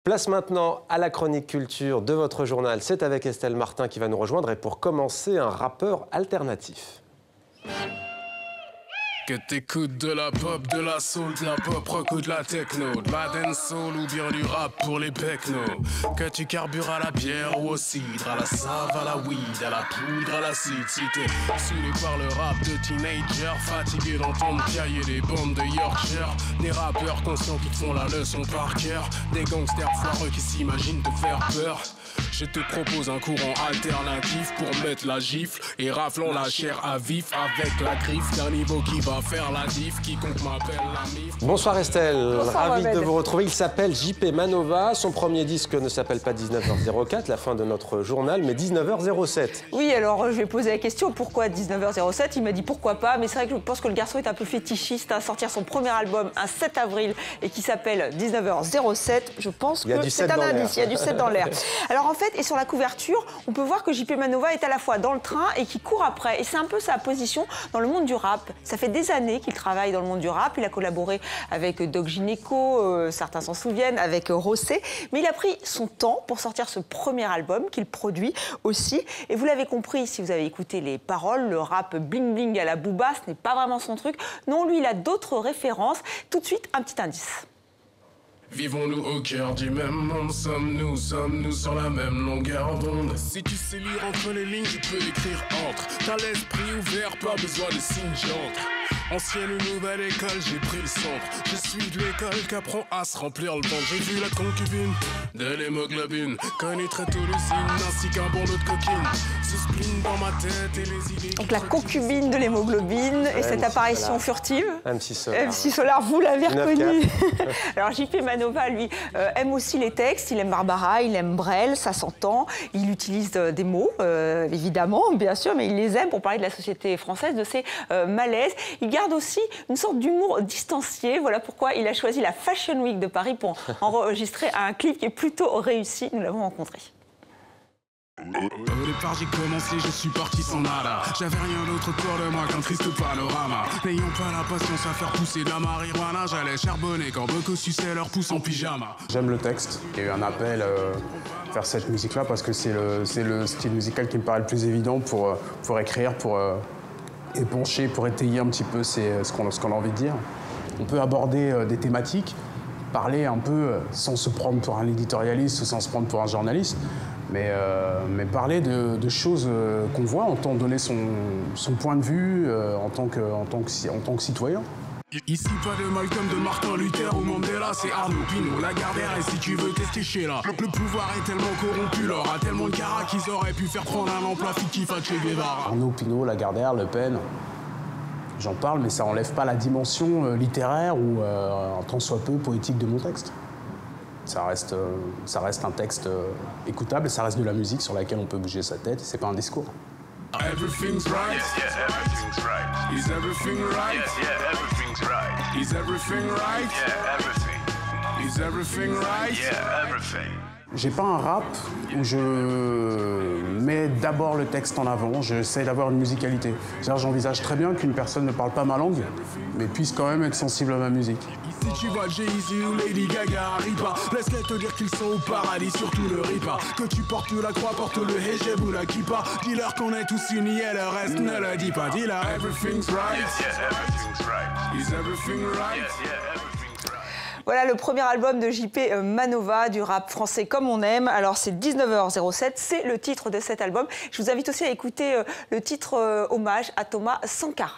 Place maintenant à la chronique culture de votre journal. C'est avec Estelle Martin qui va nous rejoindre et pour commencer, un rappeur alternatif. Que t'écoutes de la pop, de la soul, de la pop rock ou de la techno, de la dancehall ou bien du rap pour les pecnos. Que tu carbures à la bière ou au cidre, à la save, à la weed, à la poudre, à l'acide. Si t'es saoulé par le rap de teenager, fatigué d'entendre piailler des bombes de Yorkshire, des rappeurs conscients qui te font la leçon par cœur, des gangsters foireux qui s'imaginent te faire peur. Je te propose un courant alternatif pour mettre la gifle et raflons la chair à vif avec la griffe d'un niveau qui va faire la diff. Quiconque m'appelle la mif. Bonsoir Estelle, Bonsoir, ravi Mohamed. de vous retrouver. Il s'appelle JP Manova. Son premier disque ne s'appelle pas 19h04, la fin de notre journal, mais 19h07. Oui, alors je vais poser la question, pourquoi 19h07? Il m'a dit pourquoi pas, mais c'est vrai que je pense que le garçon est un peu fétichiste à sortir son premier album un 7 avril et qui s'appelle 19h07. Je pense que c'est un indice, il y a du 7 dans l'air. Alors en fait, et sur la couverture, on peut voir que JP Manova est à la fois dans le train et qui court après. Et c'est un peu sa position dans le monde du rap. Ça fait des années qu'il travaille dans le monde du rap. Il a collaboré avec Doc Gynéco, certains s'en souviennent, avec Rossé. Mais il a pris son temps pour sortir ce premier album qu'il produit aussi. Et vous l'avez compris, si vous avez écouté les paroles, le rap bling bling à la Booba, ce n'est pas vraiment son truc. Non, lui, il a d'autres références. Tout de suite, un petit indice. Vivons-nous au cœur du même monde, sommes-nous sur la même longueur d'onde. Si tu sais lire entre les lignes, tu peux écrire entre. T'as l'esprit ouvert, pas besoin de signes d'encre. Ancienne ou nouvelle école, j'ai pris le centre. Je suis de l'école qu'apprend à se remplir le ventre. J'ai vu la concubine de l'hémoglobine, connu très tôt le signe, ainsi qu'un bon lot de coquine. Ce spleen dans ma tête et les idées. Donc la concubine de l'hémoglobine et cette apparition furtive. MC Solar. MC Solar, vous l'avez 9-4. reconnu. Alors JP Manova, lui, aime aussi les textes. Il aime Barbara, il aime Brel, ça s'entend. Il utilise des mots, évidemment, bien sûr, mais il les aime pour parler de la société française, de ses malaises. Il garde aussi une sorte d'humour distancié. Voilà pourquoi il a choisi la Fashion Week de Paris pour enregistrer un clip qui est plutôt réussi. Nous l'avons rencontré. Au départ j'ai commencé, je suis parti sans nada. J'avais rien d'autre autour de moi qu'un triste panorama. N'ayant pas la patience à faire pousser de la marijuana, j'allais charbonner quand beaucoup suçaient leur pouce en pyjama. J'aime le texte. Il y a eu un appel à faire cette musique-là parce que c'est le style musical qui me paraît le plus évident pour écrire, pour épancher, pour étayer un petit peu ce qu'on a envie de dire. On peut aborder des thématiques, parler un peu sans se prendre pour un éditorialiste ou sans se prendre pour un journaliste, mais parler de choses qu'on voit, en tant que donner son point de vue en tant que citoyen. Ici pas de Malcolm, de Martin Luther ou Mandela, c'est Arnaud Pinot, Lagardère, et si tu veux tester chez là. Le pouvoir est tellement corrompu, leur a tellement de cara qu'ils auraient pu faire prendre un emploi fictif à Che Guevara. Arnaud Pinot, Lagardère, Le Pen, j'en parle, mais ça enlève pas la dimension littéraire ou un tant soit peu poétique de mon texte. Ça reste un texte écoutable et ça reste de la musique sur laquelle on peut bouger sa tête, c'est pas un discours. Everything's right. Yeah, everything's right. Is everything right? Yeah, everything's right. Is everything right? Yeah, everything. Is everything right? Yeah, everything. J'ai pas un rap où je mets d'abord le texte en avant, j'essaie d'avoir une musicalité. C'est-à-dire, j'envisage très bien qu'une personne ne parle pas ma langue, mais puisse quand même être sensible à ma musique. Si tu vois Jay-Z ou Lady Gaga, arrive pas. Laisse-les te dire qu'ils sont au paradis, surtout le ripa. Que tu portes la croix, porte le hijab ou la kippa. Dis-leur qu'on est tous unis et le reste ne le dis pas. Dis-leur everything's right. Yeah, everything's right. Is everything right? Yeah, everything's right. Voilà le premier album de JP Manova, du rap français comme on aime. Alors c'est 19h07, c'est le titre de cet album. Je vous invite aussi à écouter le titre hommage à Thomas Sankara.